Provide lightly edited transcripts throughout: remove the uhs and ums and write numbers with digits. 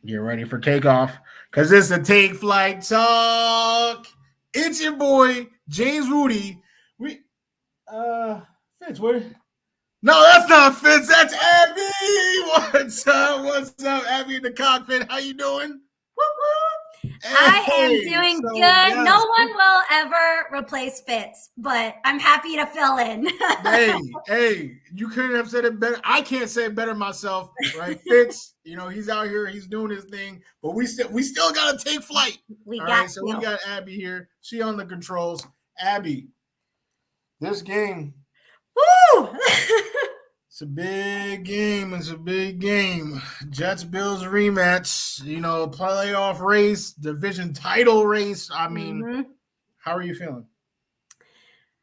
Get ready for takeoff because it's a Take Flight Talk. It's your boy James Wudi. We Fitz, what? No, that's not Fitz. That's Abby. What's up? What's up, Abby in the cockpit? How you doing? Woo woo. Hey, I am doing so good. No yes. one will ever replace Fitz, but I'm happy to fill in. Hey, you couldn't have said it better. I can't say it better myself, right? Fitz, he's out here, he's doing his thing, but we still gotta take flight. We All got right, so we you. got Abby here. She on the controls. Abby, this game, Woo! it's a big game. It's a big game. Jets Bills rematch. Playoff race, division title race. I mean, how are you feeling?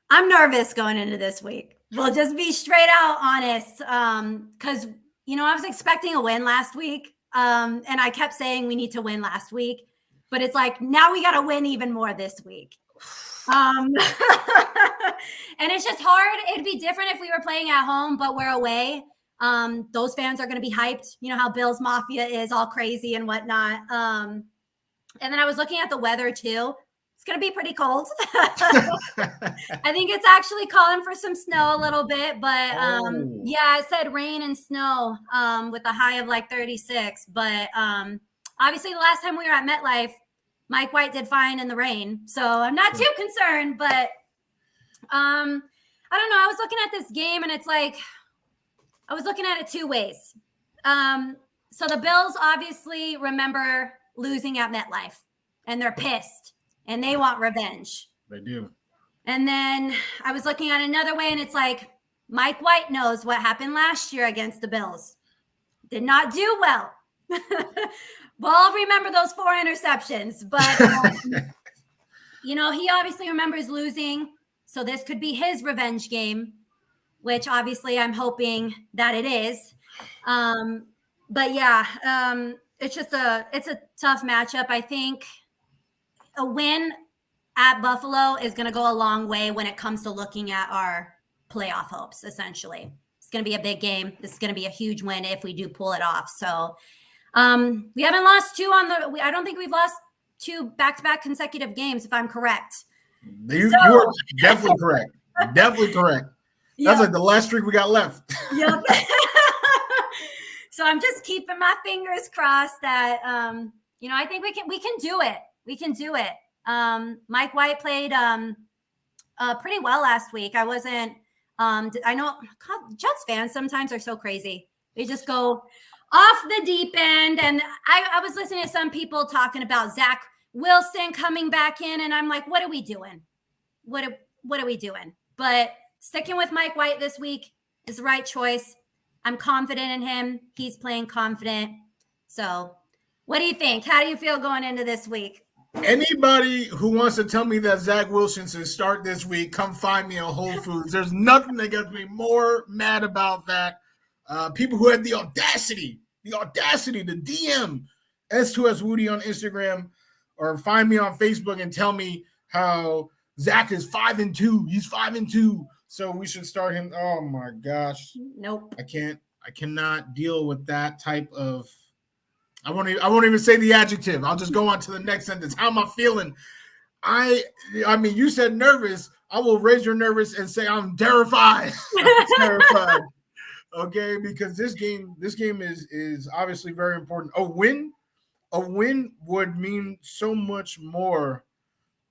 I'm nervous going into this week. We'll just be straight out honest. Because I was expecting a win last week. And I kept saying we need to win last week. But it's like now we gotta win even more this week. And it's just hard. It'd be different if we were playing at home, but we're away. Those fans are going to be hyped. You know how Bills Mafia is all crazy and whatnot. And then I was looking at the weather too. It's going to be pretty cold. I think it's actually calling for some snow a little bit, but yeah, it said rain and snow with a high of like 36. But obviously the last time we were at MetLife, Mike White did fine in the rain, so I'm not too concerned. But I don't know. I was looking at this game, and it's like I was looking at it two ways. So the Bills obviously remember losing at MetLife, and they're pissed, and they want revenge. They do. And then I was looking at another way, and it's like Mike White knows what happened last year against the Bills. Did not do well. Well, I'll remember those 4 interceptions, but he obviously remembers losing, so this could be his revenge game, which obviously I'm hoping that it is. But yeah, it's a tough matchup. I think a win at Buffalo is going to go a long way when it comes to looking at our playoff hopes. Essentially, it's going to be a big game. This is going to be a huge win if we do pull it off. So. We haven't lost 2 I don't think we've lost 2 back-to-back consecutive games, if I'm correct. You are definitely correct. Definitely correct. That's like the last streak we got left. Yep. So I'm just keeping my fingers crossed that, I think we can do it. We can do it. Mike White played pretty well last week. I wasn't, I know Jets fans sometimes are so crazy. They just go off the deep end. And I was listening to some people talking about Zach Wilson coming back in. And I'm like, what are we doing? What are we doing? But sticking with Mike White this week is the right choice. I'm confident in him. He's playing confident. So what do you think? How do you feel going into this week? Anybody who wants to tell me that Zach Wilson should start this week, come find me on Whole Foods. There's nothing that gets me more mad about that. People who had the audacity to DM S2S Wudi on Instagram or find me on Facebook and tell me how Zach is 5-2. He's 5-2. So we should start him. Oh my gosh. Nope. I cannot deal with that type of. I won't even say the adjective. I'll just go on to the next sentence. How am I feeling? I mean, you said nervous. I will raise your nervous and say I'm terrified. I'm terrified. Okay, because this game is obviously very important. A win would mean so much more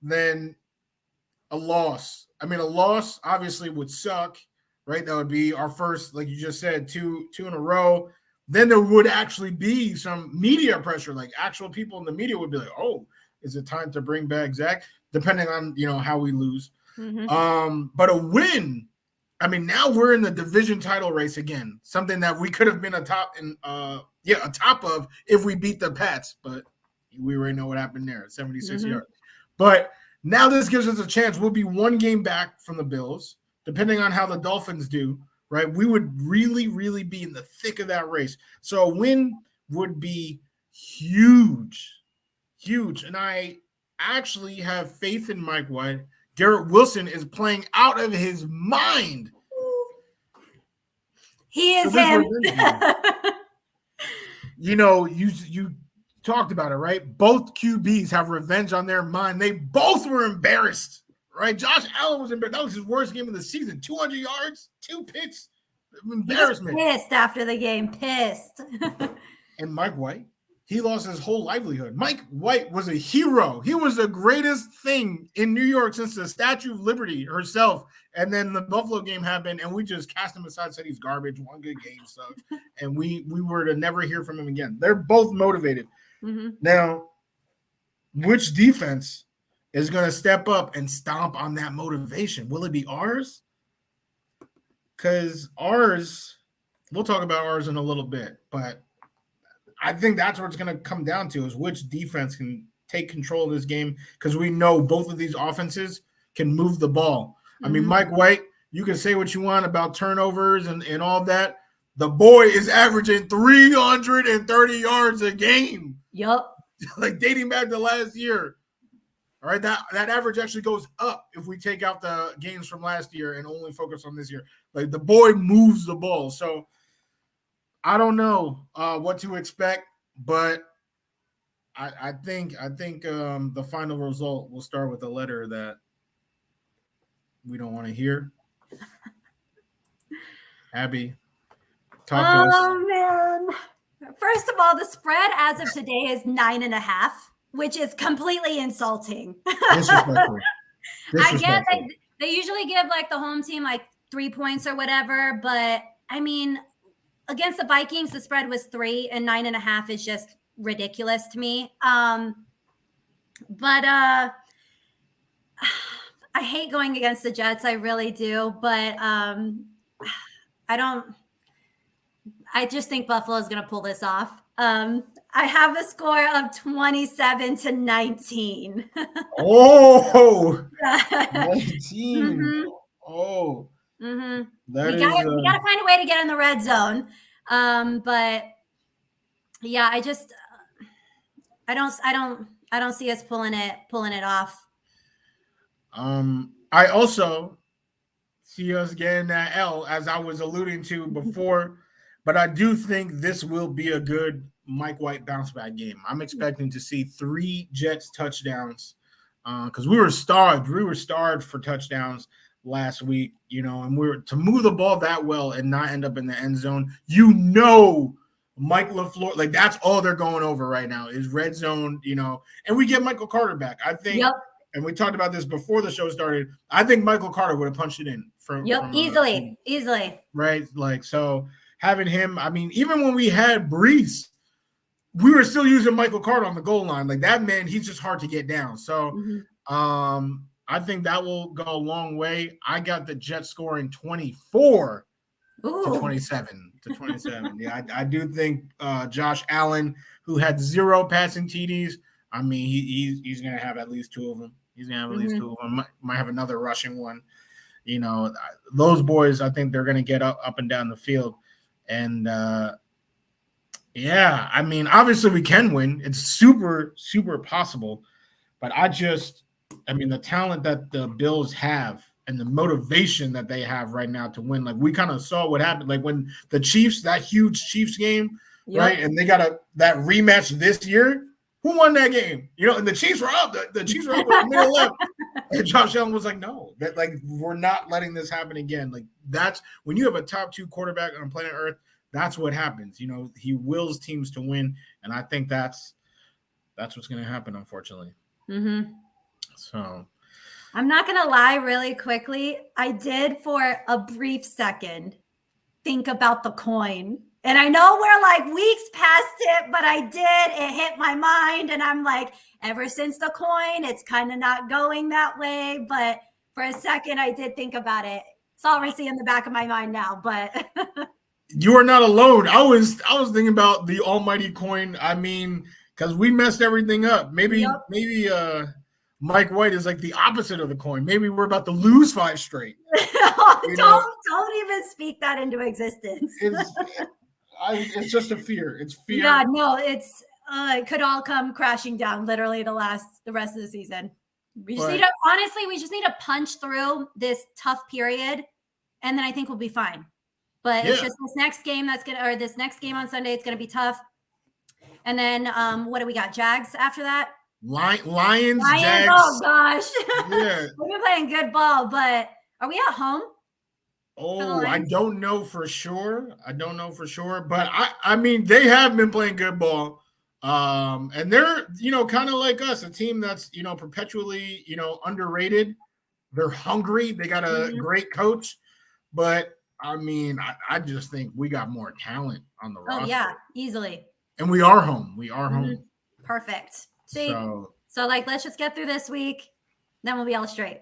than a loss. I mean, a loss obviously would suck, right? That would be our first, like you just said, two in a row. Then there would actually be some media pressure. Like actual people in the media would be like, "Oh, is it time to bring back Zach?" Depending on how we lose. Mm-hmm. But a win. I mean, now we're in the division title race again, something that we could have been atop of if we beat the Pats, but we already know what happened there, 76 yards. But now this gives us a chance. We'll be 1 game back from the Bills, depending on how the Dolphins do, right? We would really, really be in the thick of that race. So a win would be huge. And I actually have faith in Mike White. Garrett Wilson is playing out of his mind. He is him. You talked about it, right? Both QBs have revenge on their mind. They both were embarrassed, right? Josh Allen was embarrassed. That was his worst game of the season. 200 yards, 2 picks, embarrassment. He was pissed after the game, pissed. And Mike White, he lost his whole livelihood. Mike White was a hero. He was the greatest thing in New York since the Statue of Liberty herself. And then the Buffalo game happened, and we just cast him aside, said he's garbage, one good game sucks. And we were to never hear from him again. They're both motivated. Mm-hmm. Now, which defense is going to step up and stomp on that motivation? Will it be ours? Because ours, we'll talk about ours in a little bit, but I think that's what it's going to come down to is which defense can take control of this game, because we know both of these offenses can move the ball. I mean, Mike White, you can say what you want about turnovers and all that. The boy is averaging 330 yards a game. Yep. Like dating back to last year. All right, that average actually goes up if we take out the games from last year and only focus on this year. Like the boy moves the ball. So I don't know what to expect, but I think the final result will start with a letter that we don't want to hear. Abby, talk to us. Oh, man. First of all, the spread as of today is 9.5, which is completely insulting. Disrespectful. I get they usually give like the home team like 3 points or whatever, but I mean, against the Vikings, the spread was 3, and 9.5 is just ridiculous to me. But I hate going against the Jets. I really do. But I just think Buffalo is going to pull this off. I have a score of 27-19. Oh, 19. Mm-hmm. Oh, mm-hmm. We got to find a way to get in the red zone. But yeah, I don't see us pulling it off. I also see us getting that L, as I was alluding to before, but I do think this will be a good Mike White bounce back game. I'm expecting to see 3 Jets touchdowns because we were starved. We were starved for touchdowns last week, and we were to move the ball that well and not end up in the end zone. Mike LaFleur, like that's all they're going over right now is red zone, and we get Michael Carter back. I think. Yep. And we talked about this before the show started. I think Michael Carter would have punched it in from easily. Right. Like, so having him, I mean, even when we had Brees, we were still using Michael Carter on the goal line. Like that man, he's just hard to get down. So I think that will go a long way. I got the Jets scoring 24 to 27. Yeah, I do think Josh Allen, who had 0 passing TDs, I mean, he's going to have at least 2 of them. He's going to have at least 2 of them. Might have another rushing one. Those boys, I think they're going to get up and down the field. And, yeah, I mean, obviously we can win. It's super, super possible. But the talent that the Bills have and the motivation that they have right now to win, like we kind of saw what happened. Like when the Chiefs, that huge Chiefs game, right? And they got that rematch this year. Who won that game? And the Chiefs were up. The Chiefs were up in the middle left. And Josh Allen was like, no, we're not letting this happen again. Like that's when you have a top 2 quarterback on planet Earth, that's what happens. He wills teams to win. And I think that's what's going to happen, unfortunately. Mm-hmm. So I'm not going to lie really quickly. I did for a brief second think about the coin. And I know we're like weeks past it, but it hit my mind. And I'm like, ever since the coin, it's kind of not going that way. But for a second, I did think about it. It's obviously in the back of my mind now, but. You are not alone. I was thinking about the almighty coin. I mean, because we messed everything up. Maybe Mike White is like the opposite of the coin. Maybe we're about to lose 5 straight. Don't even speak that into existence. It's just a fear. It's fear. Yeah, no, it could all come crashing down literally the rest of the season. We just need to punch through this tough period, and then I think we'll be fine. But it's just this next game on Sunday, it's gonna be tough. And then what do we got? Jags after that? Lions, Jags. Oh gosh. Yeah. We've been playing good ball, but are we at home? Oh, I don't know for sure. But I mean, they have been playing good ball. And they're, kind of like us, a team that's, perpetually, underrated. They're hungry. They got a great coach. But I mean, I just think we got more talent on the roster. Oh yeah, easily. And we are home. Home. Perfect. See, so like, let's just get through this week. Then we'll be all straight.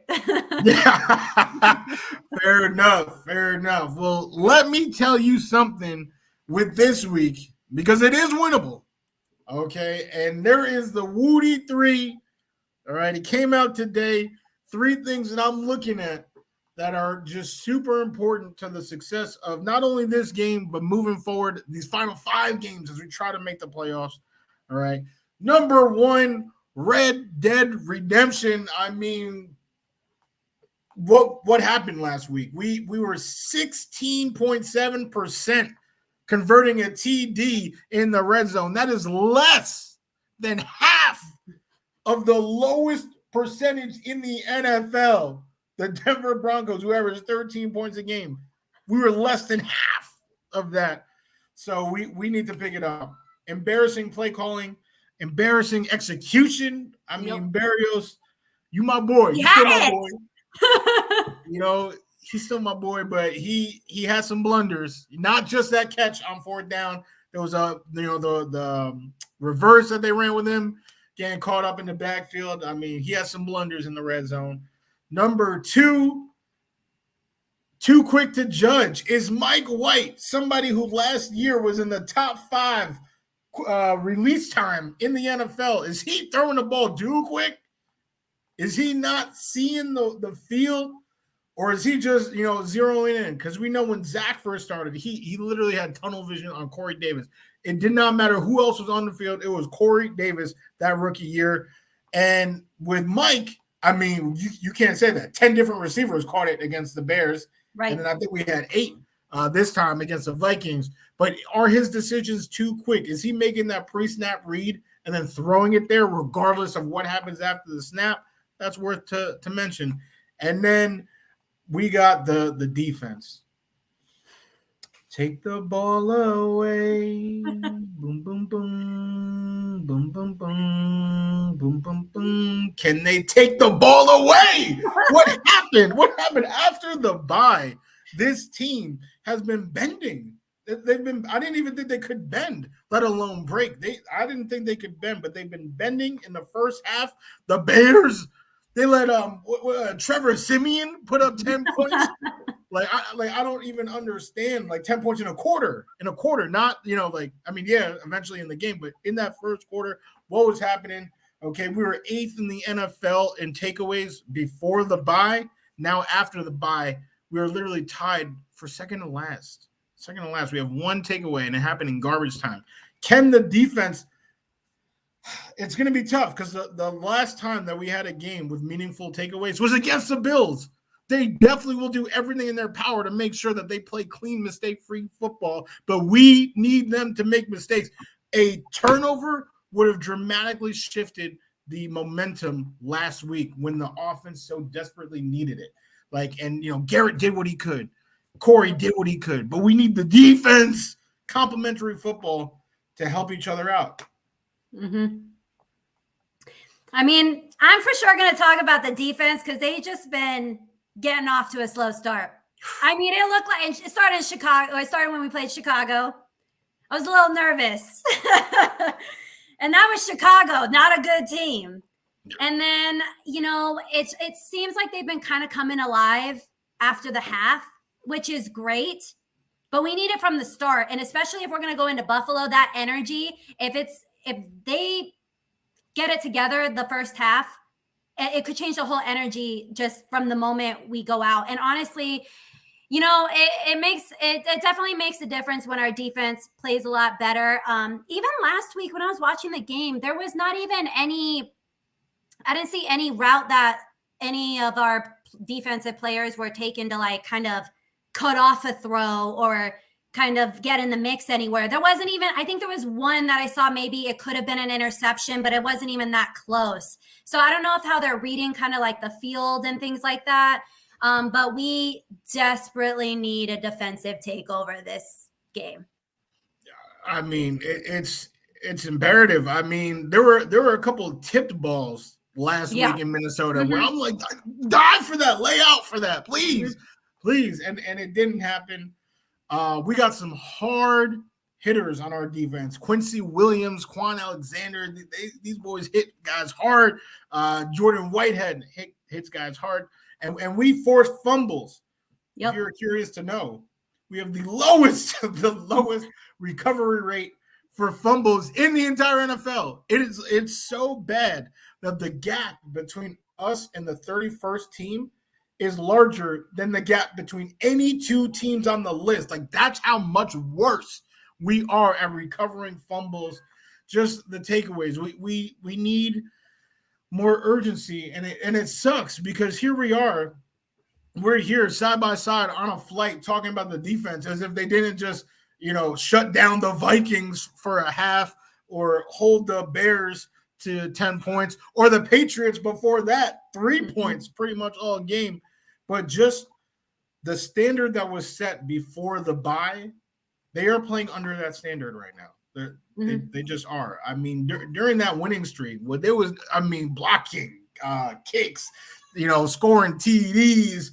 Yeah. Fair enough. Well, let me tell you something with this week, because it is winnable. Okay. And there is the Wudi 3. All right. It came out today. 3 things that I'm looking at that are just super important to the success of not only this game, but moving forward, these final 5 games as we try to make the playoffs. All right. Number 1, Red Dead Redemption. I mean, what happened last week? We were 16.7% converting a TD in the red zone. That is less than half of the lowest percentage in the NFL. The Denver Broncos, who averaged 13 points a game. We were less than half of that. So we need to pick it up. Embarrassing play calling, embarrassing execution. I mean, Berrios, you my boy. You still my boy. He's still my boy, but he has some blunders. Not just that catch on 4th down. There was the reverse that they ran with him, getting caught up in the backfield. I mean, he has some blunders in the red zone. Number 2, too quick to judge. Is Mike White, somebody who last year was in the top 5 release time in the NFL, is he throwing the ball too quick? Is he not seeing the field? Or is he just, zeroing in? Because we know when Zach first started, he literally had tunnel vision on Corey Davis. It did not matter who else was on the field. It was Corey Davis that rookie year. And with Mike, I mean, you can't say that. 10 different receivers caught it against the Bears. Right. And then I think we had 8 this time against the Vikings. But are his decisions too quick? Is he making that pre-snap read and then throwing it there regardless of what happens after the snap? That's worth to mention. And then we got the defense. Take the ball away. Boom, boom, boom. Boom, boom, boom. Boom, boom, boom. Can they take the ball away? What happened? What happened after the bye? This team has been bending. I didn't even think they could bend, let alone break. I didn't think they could bend, but they've been bending in the first half. The Bears, they let Trevor Siemian put up 10 points. I don't even understand, 10 points in a quarter, not, eventually in the game, but in that first quarter, what was happening? Okay, we were 8th in the NFL in takeaways before the bye. Now after the bye, we are literally tied for second to last. We have 1 takeaway, and it happened in garbage time. Can the defense? It's going to be tough because the last time that we had a game with meaningful takeaways was against the Bills. They definitely will do everything in their power to make sure that they play clean, mistake-free football, but we need them to make mistakes. A turnover would have dramatically shifted the momentum last week when the offense so desperately needed it. Garrett did what he could. Corey did what he could, but we need the defense, complementary football, to help each other out. Mm-hmm. I mean, I'm for sure going to talk about the defense because they just been getting off to a slow start. I mean, it looked like it started in Chicago. It started when we played Chicago. I was a little nervous. And that was Chicago, not a good team. And then, it seems like they've been kind of coming alive after the half, which is great. But we need it from the start. And especially if we're going to go into Buffalo, that energy, if they get it together the first half, it could change the whole energy just from the moment we go out. And honestly, it definitely makes a difference when our defense plays a lot better. Even last week when I was watching the game, there was not even I didn't see any route that any of our defensive players were taken to kind of cut off a throw or kind of get in the mix anywhere. There wasn't even, I think there was one that I saw, maybe it could have been an interception, but it wasn't even that close. So I don't know if how they're reading kind of like the field and things like that. But we desperately need a defensive takeover this game. I mean, it's imperative. I mean, there were a couple of tipped balls last week in Minnesota where I'm like, dive for that, lay out for that, please, please. And it didn't happen. We got some hard hitters on our defense. Quincy Williams, Quan Alexander, these boys hit guys hard. Jordan Whitehead hits guys hard. And we forced fumbles. If you're curious to know, we have the lowest recovery rate for fumbles in the entire NFL. It's so bad that the gap between us and the 31st team is larger than the gap between any two teams on the list. Like, that's how much worse we are at recovering fumbles. Just the takeaways. We need more urgency, and it sucks because here we are. We're here side by side on a flight talking about the defense as if they didn't just, shut down the Vikings for a half or hold the Bears to 10 points or the Patriots before that, 3 points pretty much all game. But just the standard that was set before the bye, they are playing under that standard right now. They just are. I mean, during that winning streak, what there was, blocking, kicks, scoring TDs.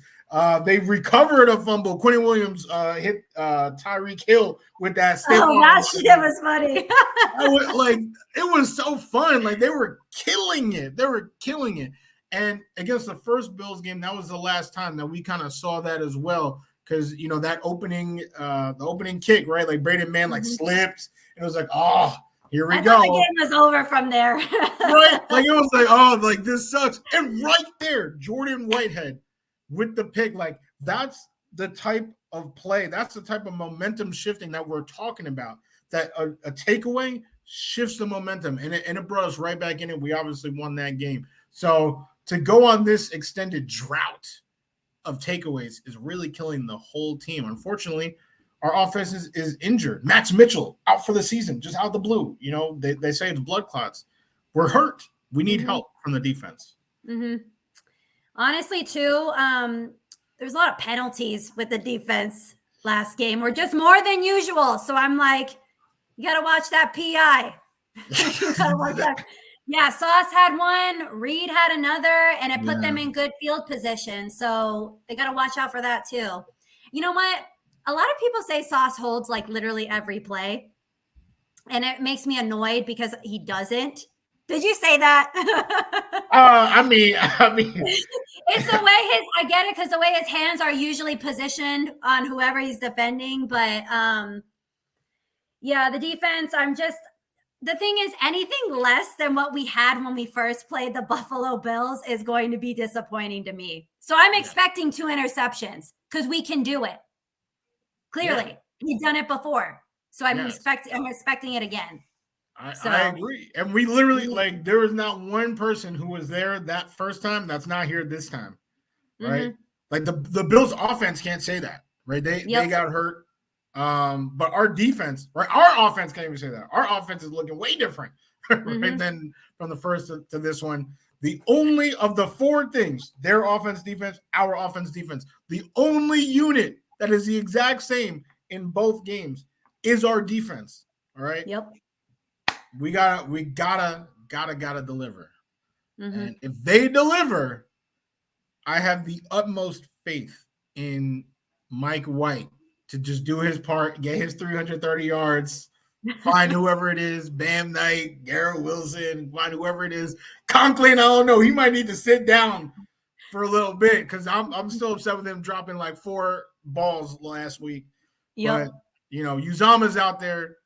They recovered a fumble. Quentin Williams hit Tyreek Hill with that. That shit was funny. It was so fun. Like, they were killing it. And against the first Bills game, that was the last time that we kind of saw that as well. Because, that the opening kick, right? Like, Braden Mann, slipped. And it was like, oh, here we go. The game was over from there. Right? Like, it was like, oh, like, this sucks. And right there, Jordan Whitehead with the pick, like, that's the type of play. That's the type of momentum shifting that we're talking about. That a takeaway shifts the momentum. And it brought us right back in it. We obviously won that game. So to go on this extended drought of takeaways is really killing the whole team. Unfortunately, our offense is injured. Max Mitchell out for the season, just out the blue. They say it's blood clots. We're hurt. We need help from the defense. Honestly, too, there's a lot of penalties with the defense last game. We're just more than usual. So I'm like, you got to watch that PI. You got to watch that. Yeah, Sauce had one, Reed had another, and it put them in good field position. So they got to watch out for that too. You know what? A lot of people say Sauce holds like literally every play, and it makes me annoyed because he doesn't. Did you say that? I mean, it's the way I get it, because the way his hands are usually positioned on whoever he's defending. But the defense, the thing is, anything less than what we had when we first played the Buffalo Bills is going to be disappointing to me. So I'm expecting 2 interceptions because we can do it. Clearly, we've done it before. So I'm expecting it again. I agree. And we literally, there was not one person who was there that first time that's not here this time, right? Like, the Bills offense can't say that, right? They got hurt. But our defense, right? Our offense can't even say that. Our offense is looking way different, right? Than from the first to this one. The only of the 4 things, their offense, defense, our offense, defense, the only unit that is the exact same in both games is our defense. All right. Yep. We gotta deliver. And if they deliver, I have the utmost faith in Mike White to just do his part, get his 330 yards, find whoever it is, Bam Knight, Garrett Wilson, find whoever it is. Conklin, I don't know. He might need to sit down for a little bit because I'm still upset with him dropping like 4 balls last week. But, Uzama's out there.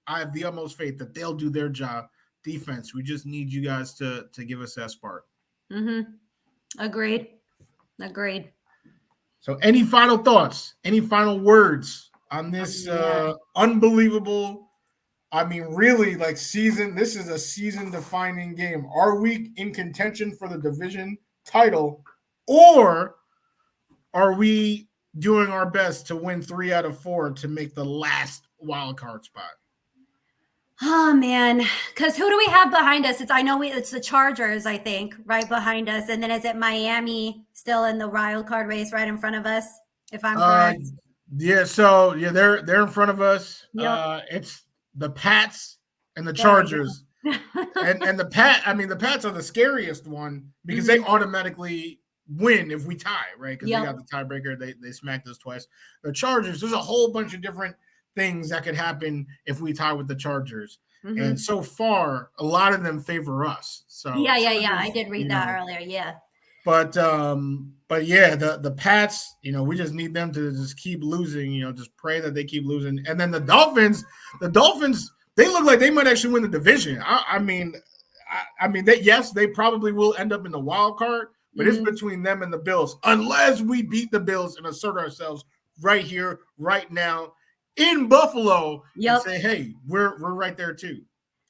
I have the utmost faith that they'll do their job. Defense, we just need you guys to give us that spark. Agreed. So any final thoughts? Any final words on this unbelievable, really, like, season? This is a season-defining game. Are we in contention for the division title, or are we doing our best to win 3 out of 4 to make the last wild card spot. Oh man, because who do we have behind us? It's the Chargers, I think, right behind us, and then is it Miami still in the wild card race right in front of us? If I'm correct. Yeah. So yeah, they're in front of us. Yep. It's the Pats and the There we Chargers, go. and the Pats are the scariest one because they automatically win if we tie, right? Because they got the tiebreaker. They smacked us twice. The Chargers, there's a whole bunch of different things that could happen if we tie with the Chargers. And so far, a lot of them favor us. So yeah. I did read that earlier. Yeah. But yeah, the Pats, we just need them to just keep losing. Just pray that they keep losing. And then the Dolphins, they look like they might actually win the division. I mean, they probably will end up in the wild card, but it's between them and the Bills, unless we beat the Bills and assert ourselves right here, right now, in Buffalo, and say, hey, we're right there too.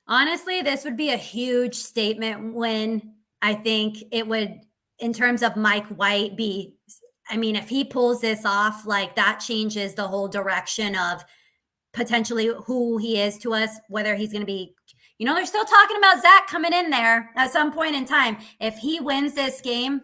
Honestly, this would be a huge statement win. I think it would, in terms of Mike White, if he pulls this off, like that changes the whole direction of potentially who he is to us, whether he's going to be, they're still talking about Zach coming in there at some point in time. If he wins this game,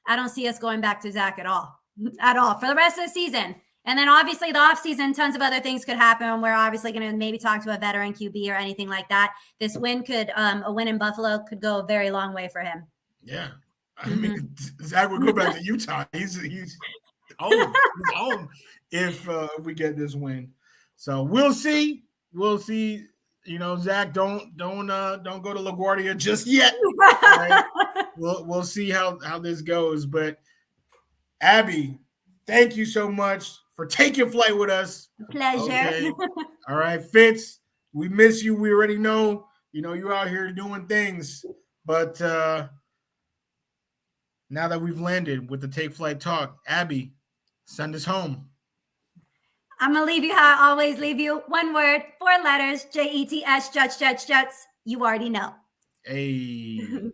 I don't see us going back to Zach at all for the rest of the season. And then obviously the offseason, tons of other things could happen. We're obviously going to maybe talk to a veteran QB or anything like that. This win a win in Buffalo could go a very long way for him. Yeah. I mean, Zach would go back to Utah. He's home. He's home if we get this win. So we'll see. We'll see. Zach, don't go to LaGuardia just yet. Right? We'll see how this goes. But Abby, thank you so much for taking flight with us. Pleasure. Okay. All right, Fitz, we miss you. We already know, you're out here doing things. But now that we've landed with the Take Flight Talk, Abby, send us home. I'm going to leave you how I always leave you. One word, 4 letters, JETS, Jets. You already know. Hey.